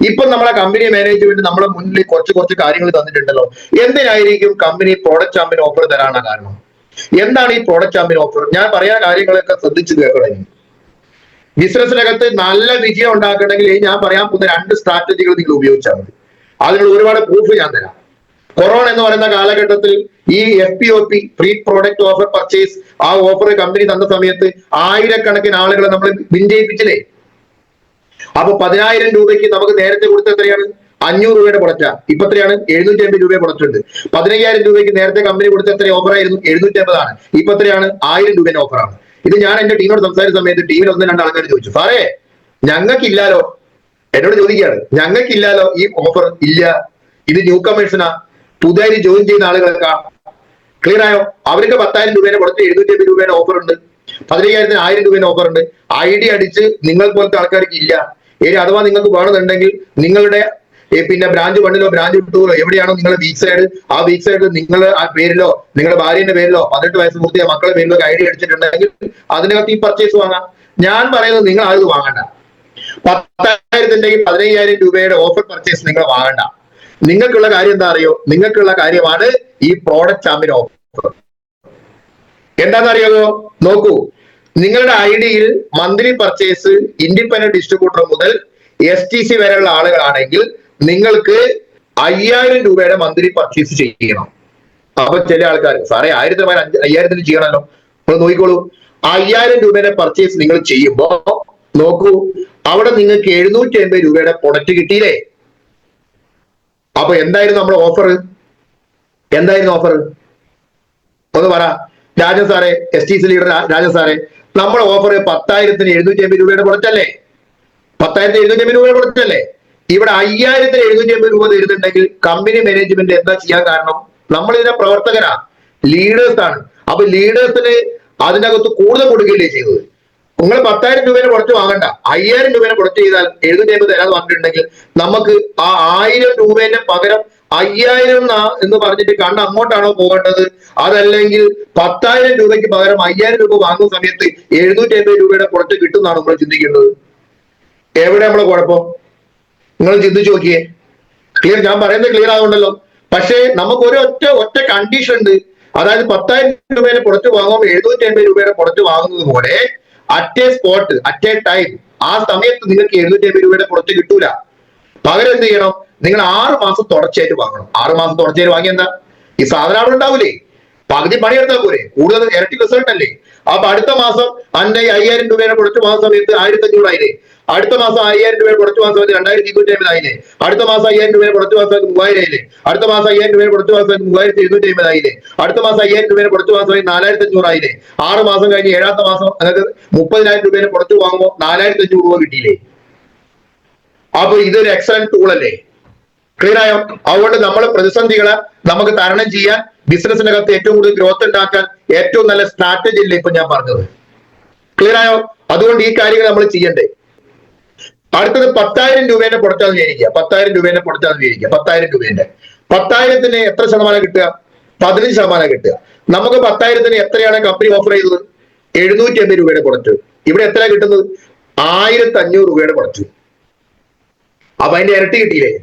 ഇപ്പൊ നമ്മളെ company management നമ്മളെ മുന്നിൽ കുറച്ച് കാര്യങ്ങൾ തന്നിട്ടുണ്ടല്ലോ. എന്തിനായിരിക്കും കമ്പനി പ്രോഡക്റ്റ് ചാമ്പ്യൻ ഓഫർ തരാനുള്ള കാരണം? എന്താണ് ഈ പ്രോഡക്റ്റ് ചാമ്പ്യൻ ഓഫർ? ഞാൻ പറയാൻ കാര്യങ്ങളൊക്കെ ശ്രദ്ധിച്ചു കേൾക്കണം. ബിസിനസ്സിനകത്ത് നല്ല വിജയം ഉണ്ടാക്കണമെങ്കിൽ ഞാൻ പറയാൻ പോകുന്ന 2 സ്ട്രാറ്റജികൾ നിങ്ങൾ ഉപയോഗിച്ചാൽ മതി. അതിനുള്ള ഒരുപാട് പ്രൂഫ് ഞാൻ തരാം. കൊറോണ എന്ന് പറയുന്ന കാലഘട്ടത്തിൽ ഈ FPOP, free product offer purchase, ആ ഓഫർ കമ്പനി തന്ന സമയത്ത് ആയിരക്കണക്കിന് ആളുകളെ നമ്മൾ വിജയിപ്പിച്ചില്ലേ? അപ്പൊ 10,000 രൂപയ്ക്ക് നമുക്ക് നേരത്തെ കൊടുത്ത എത്രയാണ്? 500 രൂപയുടെ പ്രൊഡക്റ്റാ. ഇപ്പൊ എത്രയാണ്? 750 രൂപ പ്രൊഡക്റ്റ് ഉണ്ട്. 15,000 രൂപയ്ക്ക് നേരത്തെ കമ്പനി കൊടുത്ത എത്ര ഓഫറായിരുന്നു? 750 ആണ്. ഇപ്പൊ എത്രയാണ്? 1000 രൂപയുടെ ഓഫറാണ്. ഇത് ഞാൻ എന്റെ ടീമിനോട് സംസാരിച്ച സമയത്ത് ടീമിൽ 1-2 ആൾക്കാർ ചോദിച്ചു, സാറേ ഞങ്ങൾക്കില്ലാലോ. എന്നോട് ചോദിക്കുകയാണ്, ഞങ്ങൾക്കില്ലാലോ ഈ ഓഫർ. ഇല്ല, ഇത് ന്യൂ കമേഴ്സിനാ, പുതിയതായി ജോയിൻ ചെയ്യുന്ന ആളുകൾക്കാ. ക്ലിയർ ആയോ? അവർക്ക് 10,000 രൂപയുടെ പ്രൊഡക്റ്റ് 750 രൂപയുടെ ഓഫർ ഉണ്ട്, 15,000-ന് 1000 രൂപയുടെ ഓഫർ ഉണ്ട്. ID അടിച്ച് നിങ്ങൾ പോലത്തെ ആൾക്കാർക്ക് ഇല്ല. ഇനി അഥവാ നിങ്ങൾക്ക് വേണമെന്നുണ്ടെങ്കിൽ നിങ്ങളുടെ പിന്നെ ബ്രാഞ്ച് 1-ലോ ബ്രാഞ്ച് 2-ലോ എവിടെയാണോ നിങ്ങളുടെ വീക്ക് സൈഡ്, ആ വീക്ക് സൈഡിൽ നിങ്ങൾ ആ പേരിലോ നിങ്ങളുടെ ഭാര്യന്റെ പേരിലോ 18 വയസ്സ് പൂർത്തിയായ മക്കളുടെ പേരിലോ ID അടിച്ചിട്ടുണ്ടെങ്കിൽ അതിനകത്ത് ഈ പർച്ചേസ് വാങ്ങാം. ഞാൻ പറയുന്നത് നിങ്ങൾ അത് വാങ്ങണ്ട. 10,000-ന്റെയും 15,000 രൂപയുടെ ഓഫർ പർച്ചേസ് നിങ്ങൾ വാങ്ങണ്ട. നിങ്ങൾക്കുള്ള കാര്യം എന്താ അറിയോ? നിങ്ങൾക്കുള്ള കാര്യമാണ് ഈ പ്രോഡക്റ്റ് ചാമ്പ്യൻ ഓഫർ. എന്താണെന്നറിയാമോ? നോക്കൂ, നിങ്ങളുടെ ID-യിൽ മന്ത്ലി പർച്ചേസ് ഇൻഡിപെൻഡന്റ് ഡിസ്ട്രിബ്യൂട്ടർ മുതൽ STC വരെയുള്ള ആളുകളാണെങ്കിൽ നിങ്ങൾക്ക് 5,000 രൂപയുടെ മന്ത്ലി പർച്ചേസ് ചെയ്യണം. അപ്പൊ ചില ആൾക്കാർ, സാറേ 5,000 ചെയ്യണമല്ലോ. നിങ്ങൾ നോക്കിക്കോളൂ, 5,000 രൂപയുടെ പർച്ചേസ് നിങ്ങൾ ചെയ്യുമ്പോ നോക്കൂ, അവിടെ നിങ്ങൾക്ക് 750 രൂപയുടെ പ്രൊഡക്റ്റ് കിട്ടിയില്ലേ? അപ്പൊ എന്തായിരുന്നു നമ്മുടെ ഓഫർ? എന്തായിരുന്നു ഓഫർ? ഒന്ന് പറ രാജൻ സാറേ, STC ലീഡർ രാജൻ സാറേ. നമ്മുടെ ഓഫർ 10,000-ന് 750 രൂപയുടെ പ്രൊഡക്റ്റ് അല്ലേ? 10,000-ന് 750 രൂപയുടെ പ്രൊഡക്റ്റ് അല്ലേ? ഇവിടെ 5,000-ന് 750 രൂപ തരുന്നുണ്ടെങ്കിൽ കമ്പനി മാനേജ്മെന്റ് എന്താ ചെയ്യാൻ കാരണം? നമ്മൾ ഇതിന്റെ പ്രവർത്തകരാ, ലീഡേഴ്സ് ആണ്. അപ്പൊ ലീഡേഴ്സിന് അതിനകത്ത് കൂടുതൽ കൊടുക്കുകയല്ലേ ചെയ്തത്. നിങ്ങൾ 10,000 രൂപയുടെ പ്രൊഡക്റ്റ് വാങ്ങണ്ട, 5,000 രൂപയുടെ പ്രൊഡക്റ്റ് ചെയ്താൽ 750 തരാന്ന് പറഞ്ഞിട്ടുണ്ടെങ്കിൽ നമുക്ക് ആ 1,000 രൂപേന്റെ പകരം 5,000 എന്ന് പറഞ്ഞിട്ട് കണ്ട് അങ്ങോട്ടാണോ പോകേണ്ടത്? അതല്ലെങ്കിൽ 10,000 രൂപയ്ക്ക് പകരം 5,000 രൂപ വാങ്ങുന്ന സമയത്ത് 750 രൂപയുടെ പ്രൊഡക്റ്റ് കിട്ടുന്നതാണ് നമ്മൾ ചിന്തിക്കേണ്ടത്. എവിടെ നമ്മളെ കുഴപ്പം? നിങ്ങൾ ചിന്തിച്ചു നോക്കിയേ. ക്ലിയർ? ഞാൻ പറയുന്നത് ക്ലിയർ ആകുന്നുണ്ടല്ലോ. പക്ഷേ നമുക്ക് ഒറ്റ കണ്ടീഷൻ ഉണ്ട്. അതായത് 10,000 രൂപയുടെ പ്രൊഡക്റ്റ് വാങ്ങുമ്പോൾ 750 രൂപയുടെ പ്രൊഡക്റ്റ് വാങ്ങുന്നത് പോലെ at A spot, at A time, ആ സമയത്ത് നിങ്ങൾക്ക് 750 രൂപയുടെ പ്രൊഡക്റ്റ് കിട്ടൂല. പകരം എന്ത് ചെയ്യണം? നിങ്ങൾ 6 മാസം തുടർച്ചയായിട്ട് വാങ്ങണം. 6 മാസം തുടർച്ചയായിട്ട് വാങ്ങിയ എന്താ? ഈ സാധനം അവിടെ ഉണ്ടാവൂലേ? പകുതി പണിയെടുത്താൽ പോരെ, കൂടുതൽ ഇരട്ടി റിസൾട്ട് അല്ലേ? അപ്പൊ അടുത്ത മാസം 5,000 രൂപയുടെ പ്രൊഡക്റ്റ് വാങ്ങുന്ന സമയത്ത് 1,500 ആയില്ലേ? അടുത്ത മാസം 5,000 രൂപയുടെ പ്രൊഡക്റ്റ് വാങ്ങുന്ന സമയത്ത് 2,250 ആയില്ലേ? അടുത്ത മാസം 5,000 രൂപയുടെ പ്രൊഡക്റ്റ് വാങ്ങുന്ന സമയത്ത് 3,000 ആയില്ലേ? അടുത്ത മാസം 5,000 രൂപയുടെ പ്രൊഡക്റ്റ് വാങ്ങുന്ന സമയത്ത് 3,750 ആയില്ലേ? അടുത്ത മാസം 5,000 രൂപയുടെ പ്രൊഡക്റ്റ് വാങ്ങുന്ന സമയത്ത് 4,500 ആയില്ലേ? 6 മാസം കഴിഞ്ഞ് 7ാമത്തെ മാസം നിങ്ങൾക്ക് 30,000 രൂപയുടെ പ്രൊഡക്റ്റ് വാങ്ങുമ്പോൾ 4,500 രൂപ കിട്ടിയില്ലേ? അപ്പൊ ഇതൊരു എക്സലന്റ് ടൂൾ അല്ലേ? ക്ലിയർ ആയോ? അതുകൊണ്ട് നമ്മൾ പ്രതിസന്ധികളെ നമുക്ക് തരണം ചെയ്യാൻ, ബിസിനസിനകത്ത് ഏറ്റവും കൂടുതൽ ഗ്രോത്ത് ഉണ്ടാക്കാൻ ഏറ്റവും നല്ല സ്ട്രാറ്റജി അല്ലേ ഇപ്പൊ ഞാൻ പറഞ്ഞത്? ക്ലിയർ ആയോ? അതുകൊണ്ട് ഈ കാര്യങ്ങൾ നമ്മൾ ചെയ്യണ്ടേ. അടുത്തത് 10,000 രൂപേന്റെ പ്രൊഡക്റ്റാന്ന് വിചാരിക്കുക. 10,000 രൂപേന്റെ പ്രൊഡക്റ്റാന്ന് വിചാരിക്കുക. 10,000 രൂപേന്റെ 10,000-ന് എത്ര ശതമാനം കിട്ടുക? 15% കിട്ടുക. നമുക്ക് 10,000-ന് എത്രയാണ് കമ്പനി ഓഫർ ചെയ്തത്? 750 രൂപയുടെ പ്രൊഡക്റ്റ്. ഇവിടെ എത്രയാണ് കിട്ടുന്നത്? 1,500 രൂപയുടെ പ്രൊഡക്റ്റ്. അപ്പൊ അതിന്റെ ഇരട്ടി കിട്ടിയില്ലേ?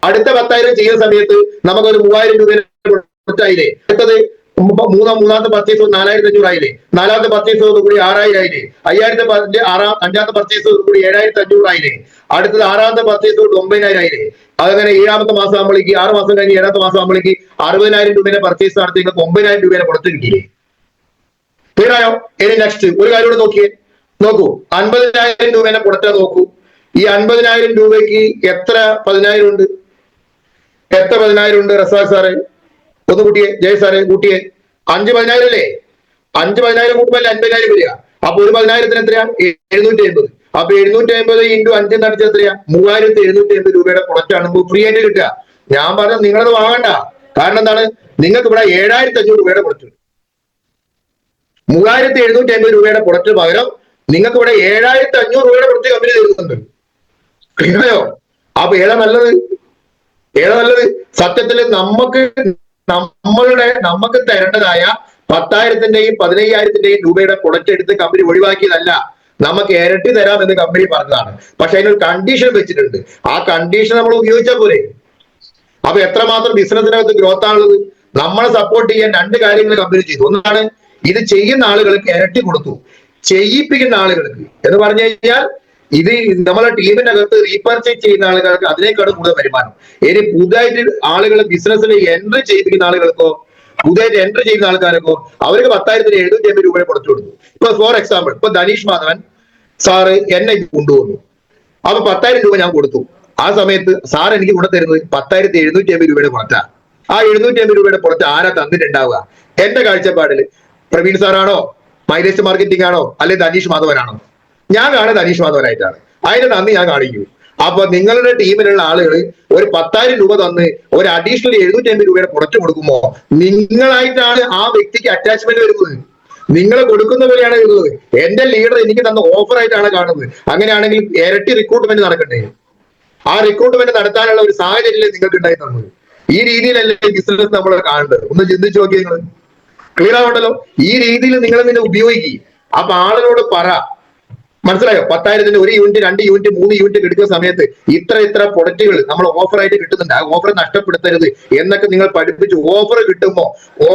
അടുത്ത 10,000 ചെയ്യുന്ന സമയത്ത് നമുക്കൊരു 3,000 രൂപയുടെ പ്രൊഡക്റ്റ് ആയില്ലേ? അടുത്തത് മൂന്നാമത്തെ പർച്ചേസ് 4,500 ആയില്ലേ? 4ാമത്തെ പർച്ചേസ് കൂടി 6,000 ആയില്ലേ? 5,000 പർച്ചേസ് കൂടി 7,500 ആയില്ലേ? അടുത്തത് 6ാമത്തെ പർച്ചേസ് 9,000 ആയില്ലേ? അതങ്ങനെ 7ാമത്തെ മാസം ആകുമ്പോഴേക്ക്, 6 മാസം കഴിഞ്ഞ് 7ാമത്തെ മാസം ആകുമ്പോഴേക്ക് 60,000 രൂപയുടെ പർച്ചേസ് നടത്തി നിങ്ങൾക്ക് 9,000 രൂപയുടെ പ്രൊഡക്റ്റ് കിട്ടിയില്ലേ? ക്ലിയർ ആയോ? ഇനി നെക്സ്റ്റ് ഒരു കാര്യം കൂടെ നോക്കിയേ. നോക്കൂ, 50,000 രൂപേന്റെ പ്രൊഡക്റ്റ് നോക്കൂ. ഈ 50,000 രൂപയ്ക്ക് എത്ര 10,000 ഉണ്ട്? എത്ര 10,000 ഉണ്ട്? റസാഖ് സാറേ ഒന്ന് കൂട്ടിയേ. ജയ് സാറേ കൂട്ടിയേ. 5 10,000 അല്ലേ? 5 10,000 കൂട്ടുമ്പോൾ 50,000 വരിക. അപ്പൊ ഒരു 10,000-ന് എത്രയാ? 750. അപ്പൊ 750 × 5 എന്ന് അടിച്ചാൽ എത്രയാ? 3,750 രൂപയുടെ പ്രൊഡക്റ്റ് ആണ് ഫ്രീ ആയിട്ട് കിട്ടുക. ഞാൻ പറഞ്ഞത് നിങ്ങളത് വാങ്ങണ്ട. കാരണം എന്താണ്? നിങ്ങൾക്ക് ഇവിടെ 7,500 രൂപയുടെ പ്രൊഡക്റ്റ്, 3,750 രൂപയുടെ പ്രൊഡക്റ്റ് പകരം നിങ്ങൾക്ക് ഇവിടെ 7,500 രൂപയുടെ പ്രൊഡക്റ്റ് കമ്പനി തരുന്നുണ്ട്. ക്ലിയറോ? അപ്പൊ ഏതാ നല്ലത്? ഏതാ നല്ലത്? സത്യത്തിൽ നമുക്ക് തരേണ്ടതായ 10,000-ന്റെയും 15,000-ന്റെയും രൂപയുടെ പ്രൊഡക്റ്റ് എടുത്ത് കമ്പനി ഒഴിവാക്കിയതല്ല. നമുക്ക് ഇരട്ടി തരാം എന്ന് കമ്പനി പറഞ്ഞതാണ്. പക്ഷെ അതിനൊരു കണ്ടീഷൻ വെച്ചിട്ടുണ്ട്. ആ കണ്ടീഷൻ നമ്മൾ ഉപയോഗിച്ചാൽ പോരെ. അപ്പൊ എത്രമാത്രം ബിസിനസിനകത്ത് ഗ്രോത്ത് ആണുള്ളത്? നമ്മളെ സപ്പോർട്ട് ചെയ്യാൻ രണ്ട് കാര്യങ്ങൾ കമ്പനി ചെയ്തു. ഒന്നാണ് ഇത് ചെയ്യുന്ന ആളുകൾക്ക് ഇരട്ടി കൊടുത്തു, ചെയ്യിപ്പിക്കുന്ന ആളുകൾക്ക് എന്ന് പറഞ്ഞു കഴിഞ്ഞാൽ ഇത് നമ്മളെ ടീമിന്റെ അകത്ത് റീപർച്ചേസ് ചെയ്യുന്ന ആളുകൾക്ക് അതിനേക്കാളും കൂടുതൽ വരുമാനം. ഇനി പുതുതായിട്ട് ആളുകളെ ബിസിനസ്സിൽ എൻട്രി ചെയ്യിപ്പിക്കുന്ന ആളുകൾക്കോ പുതിയതായിട്ട് എൻട്രി ചെയ്യുന്ന ആൾക്കാർക്കോ അവർക്ക് 10,750 രൂപയെ കൊടുത്തു കൊടുത്തു. ഇപ്പൊ ഫോർ എക്സാമ്പിൾ, ഇപ്പൊ ധനീഷ് മാധവൻ സാറ് എന്നെ കൊണ്ടുവന്നു, അപ്പൊ 10,000 രൂപ ഞാൻ കൊടുത്തു. ആ സമയത്ത് സാർ എനിക്ക് കൂടെ തരുന്നത് 10,750 രൂപയുടെ പുറത്താ. ആ 750 രൂപയുടെ പുറത്ത് ആരാ തന്നിട്ടുണ്ടാവുക? എന്റെ കാഴ്ചപ്പാടിൽ പ്രവീൺ സാറാണോ, മൈലേജ് മാർക്കറ്റിംഗ് ആണോ, അല്ലെങ്കിൽ ധനീഷ് മാധവനാണോ? ഞാൻ കാണുന്നത് ധനീഷ് മാധവനായിട്ടാണ്. അതിന്റെ നന്ദി ഞാൻ കാണിക്കൂ. അപ്പൊ നിങ്ങളുടെ ടീമിലുള്ള ആളുകൾ ഒരു 10,000 രൂപ തന്ന് ഒരു അഡീഷണൽ 750 രൂപയുടെ പുറത്ത് കൊടുക്കുമ്പോ നിങ്ങളായിട്ടാണ് ആ വ്യക്തിക്ക് അറ്റാച്ച്മെന്റ് വരുന്നത്. നിങ്ങൾ കൊടുക്കുന്ന പോലെയാണ് വരുന്നത്. എന്റെ ലീഡർ എനിക്ക് തന്ന ഓഫർ ആയിട്ടാണ് കാണുന്നത്. അങ്ങനെയാണെങ്കിൽ ഇരട്ടി റിക്രൂട്ട്മെന്റ് നടക്കണ്ടേ? ആ റിക്രൂട്ട്മെന്റ് നടത്താനുള്ള ഒരു സാഹചര്യം നിങ്ങൾക്ക് ഉണ്ടായി തന്നത്. ഈ രീതിയിലല്ലേ ബിസിനസ് നമ്മൾ കാണേണ്ടത്? ഒന്ന് ചിന്തിച്ചു നോക്കി നിങ്ങൾ. ക്ലിയർ ആവണ്ടല്ലോ? ഈ രീതിയിൽ നിങ്ങൾ ഇതിനെ ഉപയോഗിക്കും. അപ്പൊ ആളുകളോട് പറ, മനസ്സിലായോ? 10,000-ന്റെ 1 യൂണിറ്റ് 2 യൂണിറ്റ് 3 യൂണിറ്റ് കിട്ടുന്ന സമയത്ത് ഇത്ര പ്രൊഡക്റ്റുകൾ നമ്മൾ ഓഫർ ആയിട്ട് കിട്ടുന്നുണ്ട്. ആ ഓഫർ നഷ്ടപ്പെടുത്തരുത് എന്നൊക്കെ നിങ്ങൾ പഠിപ്പിച്ചു. ഓഫർ കിട്ടുമ്പോ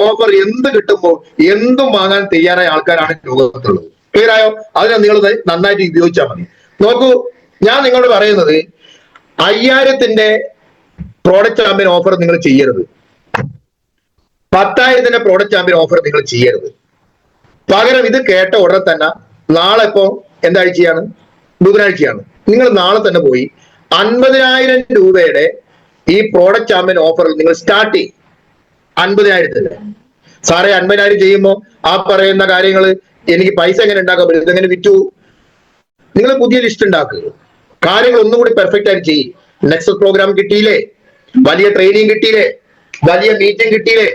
ഓഫർ എന്ത് കിട്ടുമ്പോ എന്തും വാങ്ങാൻ തയ്യാറായ ആൾക്കാരാണ് ലോകത്തുള്ളത്. ക്ലിയർ ആയോ? അതിനെ നിങ്ങൾ നന്നായിട്ട് ഉപയോഗിച്ചാൽ മതി. നോക്കൂ, ഞാൻ നിങ്ങളോട് പറയുന്നത് 5,000-ന്റെ പ്രോഡക്റ്റ് ചാമ്പ്യൻ ഓഫർ നിങ്ങൾ ചെയ്യരുത്. 10,000-ന്റെ പ്രോഡക്റ്റ് ചാമ്പ്യൻ ഓഫർ നിങ്ങൾ ചെയ്യരുത്. പകരം ഇത് കേട്ട ഉടനെ തന്നെ നാളെ ഇപ്പോ എന്താഴ്ചയാണ്? ബുധനാഴ്ചയാണ്. നിങ്ങൾ നാളെ തന്നെ പോയി 50,000 രൂപയുടെ ഈ പ്രോഡക്റ്റ് ചാമ്പ്യൻ ഓഫറിൽ നിങ്ങൾ സ്റ്റാർട്ട് ചെയ്യും. 50,000-ത്തിന്റെ സാറേ 50,000 ചെയ്യുമ്പോൾ ആ പറയുന്ന കാര്യങ്ങൾ എനിക്ക് പൈസ എങ്ങനെ ഉണ്ടാക്കാൻ പറ്റും, ഇതെങ്ങനെ വിറ്റു? നിങ്ങൾ പുതിയ ലിസ്റ്റ് ഉണ്ടാക്കുക, കാര്യങ്ങൾ ഒന്നും കൂടി പെർഫെക്റ്റ് ആയിട്ട് ചെയ്യും. നെക്സസ് പ്രോഗ്രാം കിട്ടിയില്ലേ, വലിയ ട്രെയിനിങ് കിട്ടിയില്ലേ, വലിയ മീറ്റിംഗ് കിട്ടിയില്ലേ,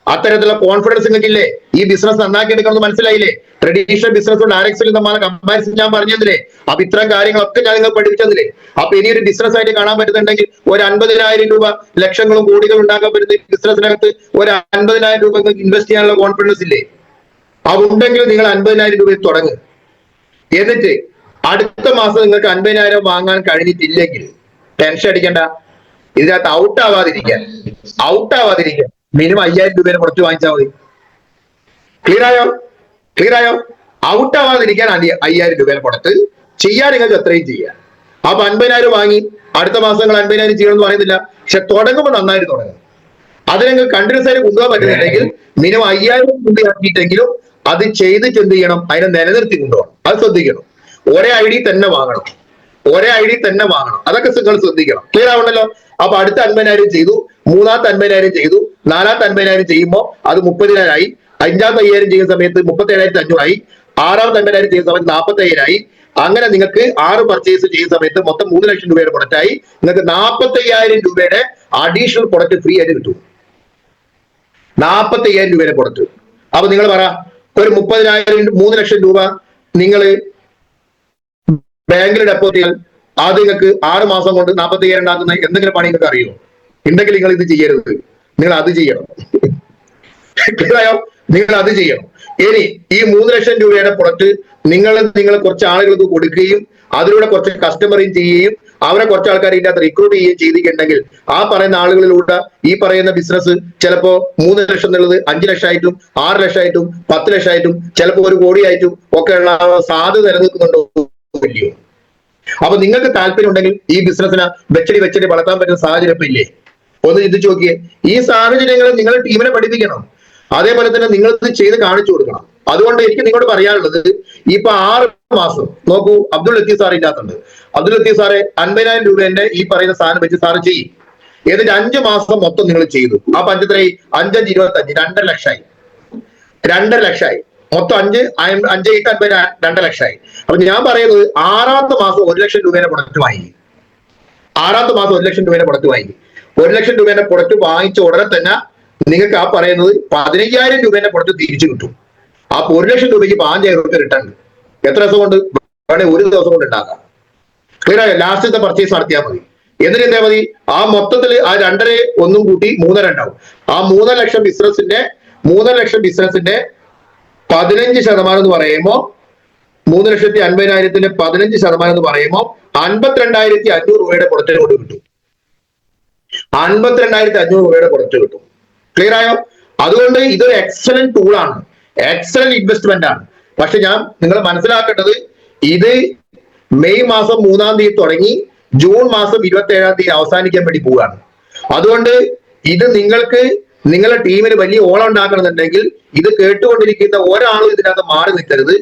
അത്തരത്തിലുള്ള കോൺഫിഡൻസ് നിങ്ങൾക്കില്ലേ? ഈ ബിസിനസ് നന്നാക്കി എടുക്കണമെന്ന് മനസ്സിലായില്ലേ? ട്രഡീഷണൽ ബിസിനസ് കൊണ്ട് ആർഎക്സിൽ നമ്മളെ കമ്പാരിസൺ ഞാൻ പറഞ്ഞു തന്നില്ലേ? അപ്പൊ ഇത്തരം കാര്യങ്ങളൊക്കെ ഞാൻ നിങ്ങൾ പഠിപ്പിച്ചു തന്നില്ലേ? അപ്പൊ ഇനി ഒരു ബിസിനസ് ആയിട്ട് കാണാൻ പറ്റുന്നുണ്ടെങ്കിൽ ഒരു 50,000 രൂപ ലക്ഷങ്ങളും കോടികളും ഉണ്ടാക്കാൻ പറ്റുന്ന ബിസിനസിനകത്ത് ഒരു 50,000 രൂപ നിങ്ങൾക്ക് ഇൻവെസ്റ്റ് ചെയ്യാനുള്ള കോൺഫിഡൻസ് ഇല്ലേ? അതുണ്ടെങ്കിൽ നിങ്ങൾ 50,000 രൂപയിൽ തുടങ്ങും. എന്നിട്ട് അടുത്ത മാസം നിങ്ങൾക്ക് 50,000 വാങ്ങാൻ കഴിഞ്ഞിട്ടില്ലെങ്കിൽ ടെൻഷൻ അടിക്കണ്ട. ഇതിനകത്ത് ഔട്ട് ആവാതിരിക്കാൻ മിനിമം 5,000 രൂപയുടെ പുറത്ത് വാങ്ങിച്ചാൽ മതി. ക്ലിയർ ആയോ? ഔട്ട് ആവാതിരിക്കാൻ 5,000 രൂപയുടെ പുറത്ത് ചെയ്യാൻ നിങ്ങൾക്ക് എത്രയും ചെയ്യാം. അപ്പൊ 50,000 വാങ്ങി അടുത്ത മാസങ്ങൾ 50,000 ചെയ്യണമെന്ന് പറയുന്നില്ല. പക്ഷെ തുടങ്ങുമ്പോൾ നന്നായിട്ട് തുടങ്ങും. അത് നിങ്ങൾക്ക് കണ്ടിന്യൂസ് ആയിട്ട് കൊണ്ടുപോകാൻ പറ്റുന്നുണ്ടെങ്കിൽ മിനിമം 5,000 രൂപയാക്കിയിട്ടെങ്കിലും അത് ചെയ്തിട്ട് എന്ത് ചെയ്യണം? അതിനെ നിലനിർത്തി കൊണ്ടുപോകണം. അത് ശ്രദ്ധിക്കണം. ഒരേ ഐ ഡി തന്നെ വാങ്ങണം. അതൊക്കെ നിങ്ങൾ ശ്രദ്ധിക്കണം. ക്ലിയർ ആവണല്ലോ? അപ്പൊ അടുത്ത 50,000 ചെയ്തു, മൂന്നാമത്തെ 50,000 ചെയ്തു, നാലാമത്തെ 50,000 ചെയ്യുമ്പോൾ അത് 30,000 ആയി. 5ാമത്തെ 5,000 ചെയ്യുന്ന സമയത്ത് 37,500 ആയി. 6ാമത്തെ 50,000 ചെയ്യുന്ന സമയത്ത് 45,000 ആയി. അങ്ങനെ നിങ്ങൾക്ക് 6 പർച്ചേസ് ചെയ്യുന്ന സമയത്ത് മൊത്തം 3 ലക്ഷം രൂപയുടെ പ്രൊഡക്റ്റ് ആയി. നിങ്ങൾക്ക് 45,000 രൂപയുടെ അഡീഷണൽ പ്രൊഡക്റ്റ് ഫ്രീ ആയിട്ട് കിട്ടും. 45,000 രൂപയുടെ പ്രൊഡക്റ്റ്. അപ്പൊ നിങ്ങൾ പറ, ഒരു 30,000 3 ലക്ഷം രൂപ നിങ്ങൾ ബാങ്കിൽ ഡെപ്പോസിറ്റ് ചെയ്താൽ അത് നിങ്ങൾക്ക് 6 മാസം കൊണ്ട് 45,000 ഉണ്ടാക്കുന്ന എന്തെങ്കിലും പണി നിങ്ങൾക്ക് അറിയോ? ഉണ്ടെങ്കിൽ നിങ്ങൾ ഇത് ചെയ്യരുത്, നിങ്ങൾ അത് ചെയ്യണം. നിങ്ങൾ അത് ചെയ്യണം. ഇനി ഈ 3 ലക്ഷം രൂപയുടെ പുറത്ത് നിങ്ങൾ കുറച്ച് ആളുകൾക്ക് കൊടുക്കുകയും അതിലൂടെ കുറച്ച് കസ്റ്റമറിങ് ചെയ്യുകയും അവരെ കുറച്ച് ആൾക്കാർ ഇതിന്റെ അകത്ത് റിക്രൂട്ട് ചെയ്യുകയും ചെയ്തിട്ടുണ്ടെങ്കിൽ ആ പറയുന്ന ആളുകളിലൂടെ ഈ പറയുന്ന ബിസിനസ് ചിലപ്പോ 3 ലക്ഷം എന്നുള്ളത് 5 ലക്ഷമായിട്ടും 6 ലക്ഷമായിട്ടും 10 ലക്ഷമായിട്ടും ചിലപ്പോ 1 കോടിയായിട്ടും ഒക്കെ ഉള്ള സാധ്യത നിലനിൽക്കുന്നുണ്ടോ ഇല്ലയോ? അപ്പൊ നിങ്ങൾക്ക് താല്പര്യം ഉണ്ടെങ്കിൽ ഈ ബിസിനസ്സിനെ വെച്ചടി വളർത്താൻ പറ്റുന്ന സാഹചര്യം ഇപ്പൊ ഇല്ലേ? ഒന്ന് ചിന്തിച്ചു നോക്കിയേ. ഈ സാഹചര്യങ്ങൾ നിങ്ങൾ ടീമിനെ പഠിപ്പിക്കണം. അതേപോലെ തന്നെ നിങ്ങൾ ഇത് ചെയ്ത് കാണിച്ചു കൊടുക്കണം. അതുകൊണ്ട് എനിക്ക് നിങ്ങളോട് പറയാനുള്ളത്, ഇപ്പൊ 6 മാസം നോക്കൂ, അബ്ദുൾ ലത്തീഫ് സാർ ഇല്ലാത്തുണ്ട്. അബ്ദുൾ ലത്തീഫ് സാറെ 50,000 രൂപേന്റെ ഈ പറയുന്ന സാധനം വെച്ച് സാറ് ചെയ്യും. എന്നിട്ട് 5 മാസം മൊത്തം നിങ്ങൾ ചെയ്തു. ആ 5 5 25 2.5 ലക്ഷമായി. 2.5 ലക്ഷമായി. മൊത്തം 5 5 50 2.5 ലക്ഷമായി. അപ്പൊ ഞാൻ പറയുന്നത് 6ാമത്തെ മാസം 1 ലക്ഷം രൂപയുടെ പ്രൊഡക്റ്റ് വാങ്ങി. 6ാമത്തെ മാസം 1 ലക്ഷം രൂപയുടെ പ്രൊഡക്റ്റ് വാങ്ങി. 1 ലക്ഷം രൂപയുടെ പ്രൊഡക്റ്റ് വാങ്ങിച്ച ഉടനെ തന്നെ നിങ്ങൾക്ക് ആ പറയുന്നത് 15,000 രൂപയുടെ പ്രൊഡക്റ്റ് തിരിച്ചു കിട്ടും. അപ്പൊ 1 ലക്ഷം രൂപയ്ക്ക് 5,000 രൂപ റിട്ടേൺ. എത്ര ദിവസം കൊണ്ട്? വേണമെങ്കിൽ 1 ദിവസം കൊണ്ട് ഉണ്ടാക്കാം. ക്ലിയർ ആയോ? ലാസ്റ്റത്തെ പർച്ചേസ് നടത്തിയാൽ മതി. എന്നിട്ട് എന്താ മതി? ആ മൊത്തത്തിൽ ആ 2.5 ഒന്നും കൂട്ടി 3.5 ഉണ്ടാവും. ആ 3 ലക്ഷം ബിസിനസിന്റെ 15% എന്ന് പറയുമ്പോൾ 3,50,000 15% എന്ന് പറയുമ്പോൾ 52,500 രൂപയുടെ പ്രൊഡക്റ്റ് കൊണ്ട് കിട്ടും. 52,500 രൂപയുടെ പ്രൊഡക്റ്റ് കിട്ടും. ക്ലിയർ ആയോ? അതുകൊണ്ട് ഇതൊരു എക്സലന്റ് ടൂളാണ്, എക്സലന്റ് ഇൻവെസ്റ്റ്മെന്റ് ആണ്. പക്ഷെ ഞാൻ നിങ്ങൾ മനസ്സിലാക്കേണ്ടത്, ഇത് മെയ് മാസം 3-ാം തീയതി തുടങ്ങി ജൂൺ മാസം 27-ാം തീയതി അവസാനിക്കാൻ വേണ്ടി പോവുകയാണ്. അതുകൊണ്ട് ഇത് നിങ്ങൾക്ക് നിങ്ങളുടെ ടീമിന് വലിയ ഓളം ഉണ്ടാക്കണമെന്നുണ്ടെങ്കിൽ ഇത് കേട്ടുകൊണ്ടിരിക്കുന്ന ഒരാളും ഇതിനകത്ത് മാറി നിൽക്കരുത്.